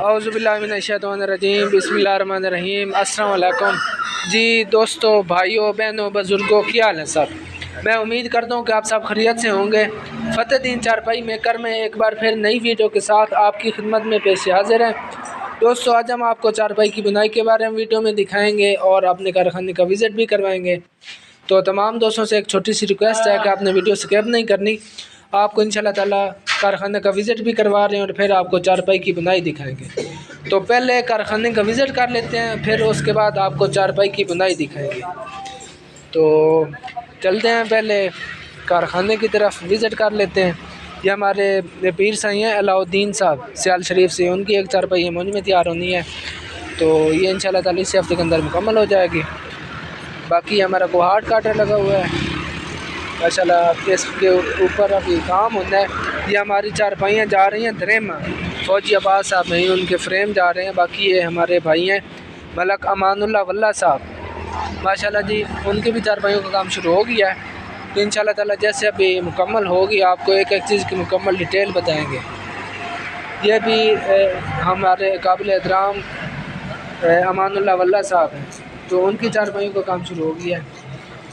औज़ुबिल्लाहिमिनश्शैतानिर्रजीम बिस्मिल्लाहिर्रहमानिर्रहीम। अस्सलाम वालेकुम जी दोस्तों, भाइयों, बहनों, बुज़ुर्गों, क्या हाल है सब। मैं उम्मीद करता हूँ कि आप सब खैरियत से होंगे। फ़तेहदीन चारपाई मेकर में एक बार फिर नई वीडियो के साथ आपकी खिदमत में पेश हाज़िर हैं। दोस्तों, आज हम आपको चारपाई की बुनाई के बारे में वीडियो में दिखाएँगे और अपने कारखाने का विज़िट भी करवाएँगे। तो तमाम दोस्तों से एक छोटी सी रिक्वेस्ट है कि आपने वीडियो स्किप नहीं करनी। आपको इंशाल्लाह ताला कारखाने का विज़िट भी करवा रहे हैं और फिर आपको चारपाई की बुनाई दिखाएंगे। तो पहले कारखाने का विज़िट कर लेते हैं, फिर उसके बाद आपको चारपाई की बुनाई दिखाएंगे। तो चलते हैं, पहले कारखाने की तरफ विज़िट कर लेते हैं। ये हमारे पीर साईं हैं अलाउद्दीन साहब सियाल शरीफ से, उनकी एक चारपाई मुझ में तैयार होनी है। तो ये इंशाल्लाह ताला इसी हफ्ते के अंदर मुकम्मल हो जाएगी। बाकी हमारा को हार्ड काटर लगा हुआ है माशाल्लाह, इसके ऊपर अभी काम होना है। ये हमारी चारपाइयाँ जा रही हैं धरेमा, फौजी अब्बास साहब नहीं, उनके फ्रेम जा रहे हैं। बाकी ये हमारे भाई हैं मलक अमानुल्लाह वल्ला साहब माशाल्लाह जी, उनके भी चारपाइयों का काम शुरू हो गया है। तो इंशाल्लाह ताला जैसे अभी मुकम्मल होगी आपको एक एक चीज़ की मुकम्मल डिटेल बताएँगे। ये भी हमारे काबिल एहतराम अमानुल्लाह वल्ला साहब हैं, तो उनकी चारपाइयों का काम शुरू हो गया है।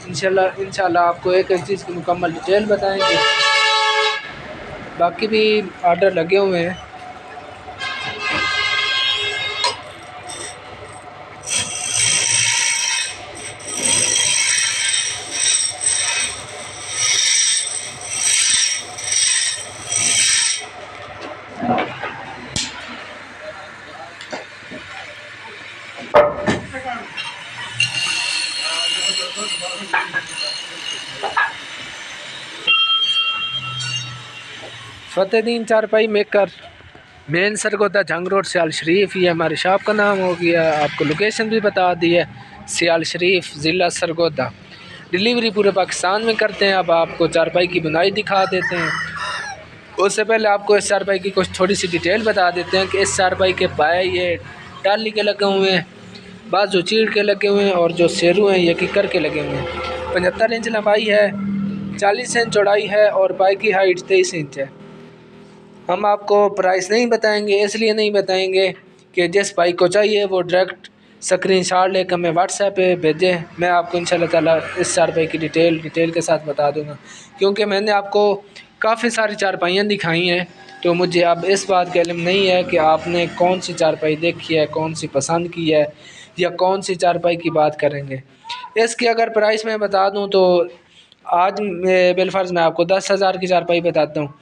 इंशाल्लाह आपको एक एक चीज़ की मुकम्मल डिटेल बताएंगे। बाकी भी आर्डर लगे हुए हैं। फ़तेहदीन चारपाई मेकर, मेन सरगोदा जंग रोड सियाल शरीफ, ये हमारे शॉप का नाम हो गया। आपको लोकेशन भी बता दी है, सियाल शरीफ ज़िला सरगोदा। डिलीवरी पूरे पाकिस्तान में करते हैं। अब आपको चारपाई की बुनाई दिखा देते हैं। उससे पहले आपको इस चारपाई की कुछ थोड़ी सी डिटेल बता देते हैं कि इस चारपाई के पाए ये टाली के लगे हुए हैं, बाजू चीड़ के लगे हुए हैं और जो शेरू हैं ये किकर के लगे हुए हैं। 75 इंच लंबाई है, 40 इंच चौड़ाई है और पाए की हाइट 23 इंच है। हम आपको प्राइस नहीं बताएंगे, इसलिए नहीं बताएंगे कि जिस भाई को चाहिए वो डायरेक्ट स्क्रीनशॉट लेकर हमें व्हाट्सएप पे भेजें। मैं आपको इंशाल्लाह ताला इस चारपाई की डिटेल के साथ बता दूंगा, क्योंकि मैंने आपको काफ़ी सारी चारपाइयाँ दिखाई हैं। तो मुझे अब इस बात का इल्म नहीं है कि आपने कौन सी चारपाई देखी है, कौन सी पसंद की है या कौन सी चारपाई की बात करेंगे। इसकी अगर प्राइस मैं बता दूँ तो आज बिलफर्ज मैं आपको 10,000 की चारपाई बताता हूँ।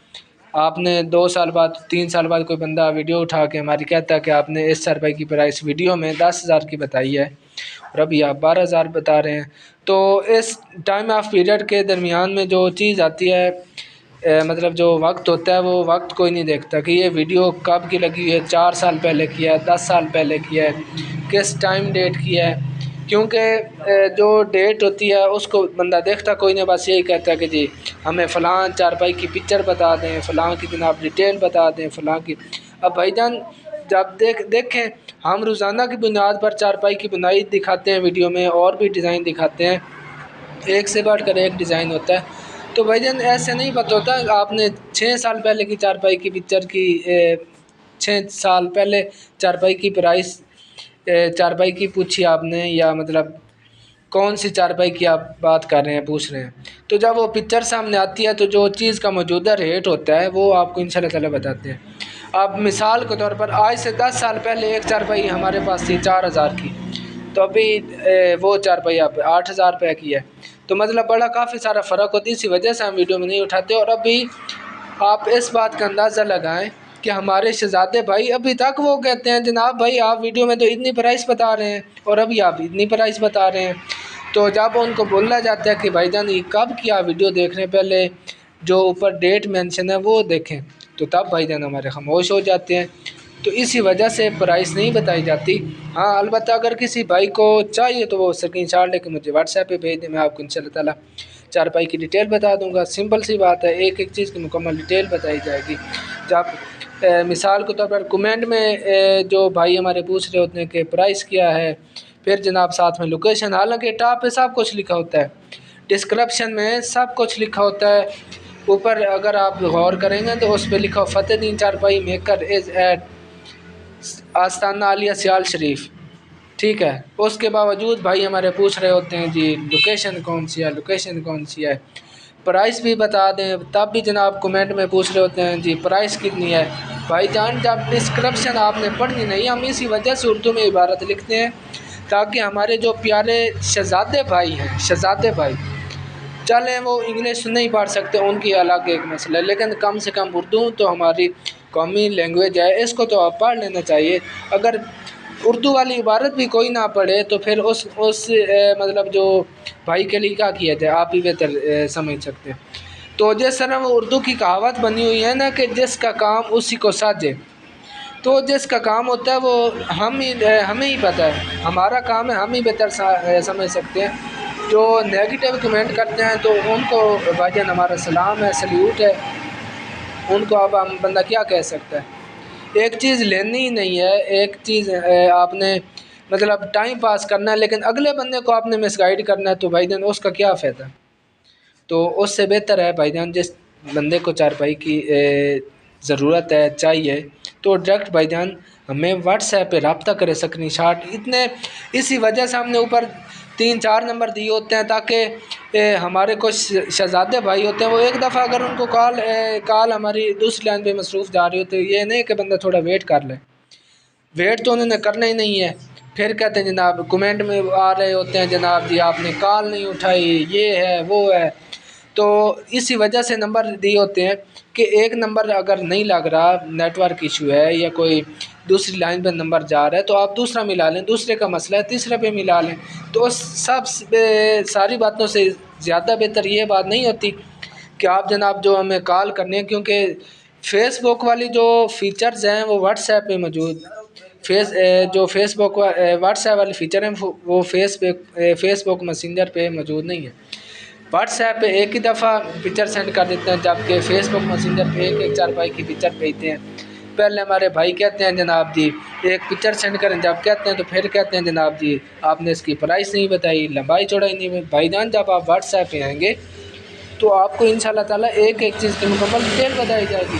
आपने 2 साल बाद 3 साल बाद कोई बंदा वीडियो उठा के हमारी कहता है कि आपने इस चारपाई की प्राइस वीडियो में 10,000 की बताई है और अभी आप 12,000 बता रहे हैं। तो इस टाइम ऑफ पीरियड के दरमियान में जो चीज़ आती है, मतलब जो वक्त होता है, वो वक्त कोई नहीं देखता कि ये वीडियो कब की लगी है, 4 साल पहले किया है, 10 साल पहले किया है, किस टाइम डेट किया है। क्योंकि जो डेट होती है उसको बंदा देखता कोई नहीं, बस यही कहता है कि जी हमें फ़लाँ चारपाई की पिक्चर बता दें, फ़लाँ की जनाब डिटेल बता दें, फ़लाँ की। अब भाईजान जब देखें हम रोज़ाना की बुनियाद पर चारपाई की बुनाई दिखाते हैं वीडियो में, और भी डिज़ाइन दिखाते हैं, एक से बढ़कर एक डिज़ाइन होता है। तो भाईजान ऐसे नहीं पता होता। आपने 6 साल पहले की चारपाई की पिक्चर की 6 साल पहले चारपाई की प्राइस चारपाई की पूछी आपने, या मतलब कौन सी चारपाई की आप बात कर रहे हैं, पूछ रहे हैं। तो जब वो पिक्चर सामने आती है तो जो चीज़ का मौजूदा रेट होता है वो आपको इंशाल्लाह ताला बताते हैं। अब मिसाल के तौर पर आज से 10 साल पहले एक चारपाई हमारे पास थी 4,000 की, तो अभी वो चारपाई आप 8,000 रुपये की है। तो मतलब बड़ा काफ़ी सारा फ़र्क होता है, इसी वजह से हम वीडियो में नहीं उठाते। और अभी आप इस बात का अंदाज़ा लगाएं कि हमारे शहज़ादे भाई अभी तक वो कहते हैं जनाब भाई आप वीडियो में तो इतनी प्राइस बता रहे हैं और अभी आप इतनी प्राइस बता रहे हैं। तो जब उनको बोला जाता है कि भाईजान ये कब की आप वीडियो देख रहे हैं, पहले जो ऊपर डेट मेंशन है वो देखें, तो तब भाईजान हमारे खामोश हो जाते हैं। तो इसी वजह से प्राइस नहीं बताई जाती। हाँ, अलबत्ता अगर किसी भाई को चाहिए तो वो स्क्रीनशॉट लेके मुझे व्हाट्सएप पे भेज दें, मैं आपको इंशाल्लाह ताला चारपाई की डिटेल बता दूंगा। सिंपल सी बात है, एक एक चीज़ की मुकम्मल डिटेल बताई जाएगी। जब मिसाल के तौर पर कमेंट में जो भाई हमारे पूछ रहे होते हैं कि प्राइस क्या है, फिर जनाब साथ में लोकेशन, हालांकि टॉप पे सब कुछ लिखा होता है, डिस्क्रिप्शन में सब कुछ लिखा होता है। ऊपर अगर आप गौर करेंगे तो उस पर लिखा हो फ़तेहदीन चारपाई मेकर इज़ एट आस्ताना आलिया सियाल शरीफ, ठीक है। उसके बावजूद भाई हमारे पूछ रहे होते हैं जी लोकेशन कौन सी है, लोकेशन कौन सी है, प्राइस भी बता दें, तब भी जनाब कमेंट में पूछ रहे होते हैं जी प्राइस कितनी है। भाईजान जब डिस्क्रिप्शन आपने पढ़नी नहीं, हम इसी वजह से उर्दू में इबारत लिखते हैं ताकि हमारे जो प्यारे शहज़ादे भाई हैं, शहज़ादे भाई चलें वो इंग्लिश नहीं पढ़ सकते, उनकी अलग एक मसला है, लेकिन कम से कम उर्दू तो हमारी कौमी लैंग्वेज है, इसको तो आप पढ़ लेना चाहिए। अगर उर्दू वाली इबारत भी कोई ना पढ़े तो फिर उस मतलब जो भाई के लिए क्या किया जाए, आप ही बेहतर समझ सकते हैं। तो जिस तरह वो उर्दू की कहावत बनी हुई है ना कि जिसका काम उसी को साझे, तो जिसका काम होता है वो हमें ही पता है, हमारा काम है, हम ही बेहतर समझ सकते हैं। जो नेगेटिव कमेंट करते हैं तो उनको भाईजान हमारा सलाम है, सल्यूट है, उनको अब हम बंदा क्या कह सकता है। एक चीज़ लेनी ही नहीं है, एक चीज़ आपने मतलब टाइम पास करना है, लेकिन अगले बंदे को आपने मिसगाइड करना है तो भाईजान उसका क्या फ़ायदा। तो उससे बेहतर है भाईजान जिस बंदे को चारपाई की ज़रूरत है, चाहिए, तो डायरेक्ट भाईजान हमें व्हाट्सएप पे रब्ता करे, स्क्रीनशॉट इतने, इसी वजह से हमने ऊपर 3-4 नंबर दिए होते हैं ताकि हमारे कुछ शहज़ादे भाई होते हैं, वो एक दफ़ा अगर उनको कॉल हमारी दूसरी लाइन पे मसरूफ़ जा रही होती है, ये नहीं कि बंदा थोड़ा वेट कर ले, वेट तो उन्होंने करना ही नहीं है। फिर कहते हैं जनाब कमेंट में आ रहे होते हैं जनाब जी आपने कॉल नहीं उठाई, ये है वो है। तो इसी वजह से नंबर दिए होते हैं कि एक नंबर अगर नहीं लग रहा, नेटवर्क इशू है या कोई दूसरी लाइन पर नंबर जा रहा है तो आप दूसरा मिला लें, दूसरे का मसला है तीसरे पे मिला लें। तो सब सारी बातों से ज़्यादा बेहतर ये बात नहीं होती कि आप जनाब जो हमें कॉल करने हैं, क्योंकि फेसबुक वाली जो फ़ीचर्स हैं वो व्हाट्सएप पे मौजूद, जो फेसबुक व्हाट्सएप वाले फ़ीचर हैं वो फेसबुक मैसेंजर पे मौजूद नहीं है। व्हाट्सएप पे एक ही दफ़ा पिक्चर सेंड कर देते हैं, जबकि फेसबुक मैसेंजर पे एक चारपाई की पिक्चर भेजते हैं। पहले हमारे भाई कहते हैं जनाब जी एक पिक्चर सेंड करें, जब कहते हैं तो फिर कहते हैं जनाब जी आपने इसकी प्राइस नहीं बताई, लंबाई चौड़ाई नहीं। भाईजान जब आप व्हाट्सएप पे आएंगे तो आपको इंशाल्लाह ताला एक एक चीज़ की मुकम्मल डिटेल बताई जाएगी।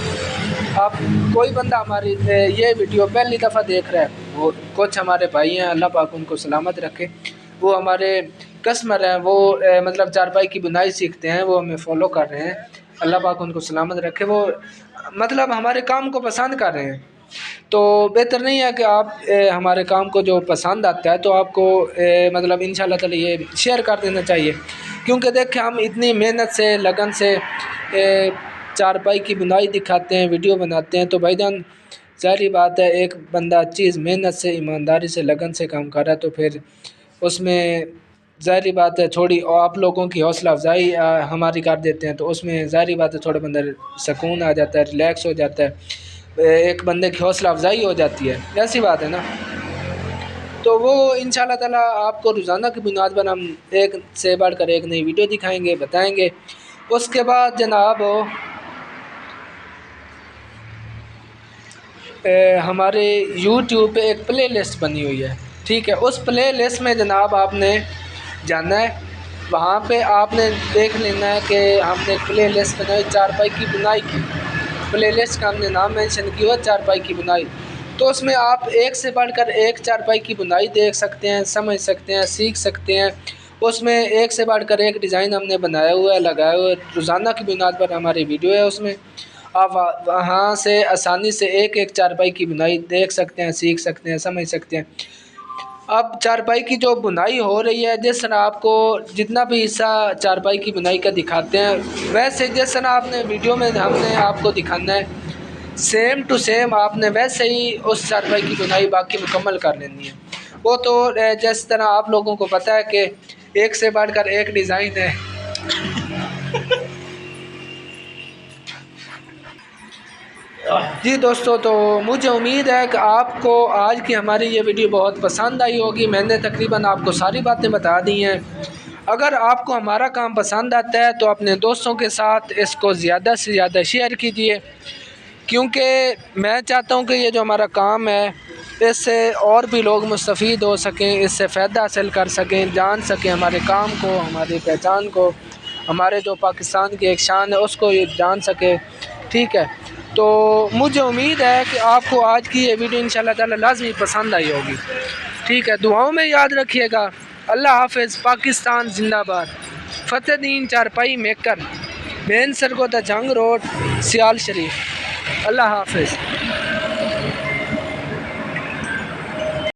आप कोई बंदा हमारी ये वीडियो पहली दफ़ा देख रहा है, वो कुछ हमारे भाई हैं, अल्लाह पाक उनको सलामत रखे, वो हमारे कस्टमर हैं, वो मतलब चारपाई की बुनाई सीखते हैं, वो हमें फॉलो कर रहे हैं, अल्लाह पाक उनको सलामत रखे, वो मतलब हमारे काम को पसंद कर रहे हैं। तो बेहतर नहीं है कि आप हमारे काम को जो पसंद आता है तो आपको मतलब इंशाल्लाह ताला ये शेयर कर देना चाहिए, क्योंकि देखें हम इतनी मेहनत से लगन से चारपाई की बुनाई दिखाते हैं, वीडियो बनाते हैं, तो भाईजान ज़ाहिर बात है एक बंदा चीज़ मेहनत से, ईमानदारी से, लगन से काम कर रहा है तो फिर उसमें ज़ाहिर बात है थोड़ी आप लोगों की हौसला अफजाई हमारी कर देते हैं, तो उसमें ज़ाहिर बात है थोड़ा बंदा सुकून आ जाता है, रिलैक्स हो जाता है, एक बंदे की हौसला अफजाई हो जाती है, ऐसी बात है ना। तो वो इंशाल्लाह ताला आपको रोज़ाना की बुनियाद पर हम एक से बढ़कर एक नई वीडियो दिखाएंगे, बताएंगे। उसके बाद जनाब हमारे यूट्यूब पे एक प्ले लिस्ट बनी हुई है, ठीक है। उस प्ले लिस्ट में जनाब आपने जाना है, वहाँ पे आपने देख लेना है कि हमने प्ले लिस्ट बनाई चारपाई की बुनाई की, प्ले लिस्ट का हमने नाम मेंशन किया हुआ चारपाई की बुनाई। तो उसमें आप एक से बढ़कर एक चारपाई की बुनाई देख सकते हैं, समझ सकते हैं, सीख सकते हैं। उसमें एक से बढ़कर एक डिज़ाइन हमने बनाया हुआ है, लगाया हुआ है, रोज़ाना की बुनियाद पर हमारी वीडियो है, उसमें आप वहाँ से आसानी से एक एक चारपाई की बुनाई देख सकते हैं, सीख सकते हैं, समझ सकते हैं। अब चारपाई की जो बुनाई हो रही है, जिस तरह आपको जितना भी हिस्सा चारपाई की बुनाई का दिखाते हैं, वैसे जिस तरह आपने वीडियो में हमने आपको दिखाना है, सेम टू सेम आपने वैसे ही उस चारपाई की बुनाई बाकी मुकम्मल कर लेनी है। वो तो जिस तरह आप लोगों को पता है कि एक से बढ़कर एक डिज़ाइन है। जी दोस्तों, तो मुझे उम्मीद है कि आपको आज की हमारी ये वीडियो बहुत पसंद आई होगी। मैंने तकरीबन आपको सारी बातें बता दी हैं। अगर आपको हमारा काम पसंद आता है तो अपने दोस्तों के साथ इसको ज़्यादा से ज़्यादा शेयर कीजिए, क्योंकि मैं चाहता हूँ कि ये जो हमारा काम है इससे और भी लोग मुस्तफ़ीद हो सकें, इससे फ़ायदा हासिल कर सकें, जान सकें हमारे काम को, हमारी पहचान को, हमारे जो पाकिस्तान की एक शान है उसको ये जान सके, ठीक है। तो मुझे उम्मीद है कि आपको आज की ये वीडियो इंशाल्लाह ताला लाजमी पसंद आई होगी। ठीक है, दुआओं में याद रखिएगा। अल्लाह हाफिज़। पाकिस्तान जिंदाबाद। फतेहदीन चारपाई मेकर, मेन सरगोदा जंग रोड, सियाल शरीफ। अल्लाह हाफिज़।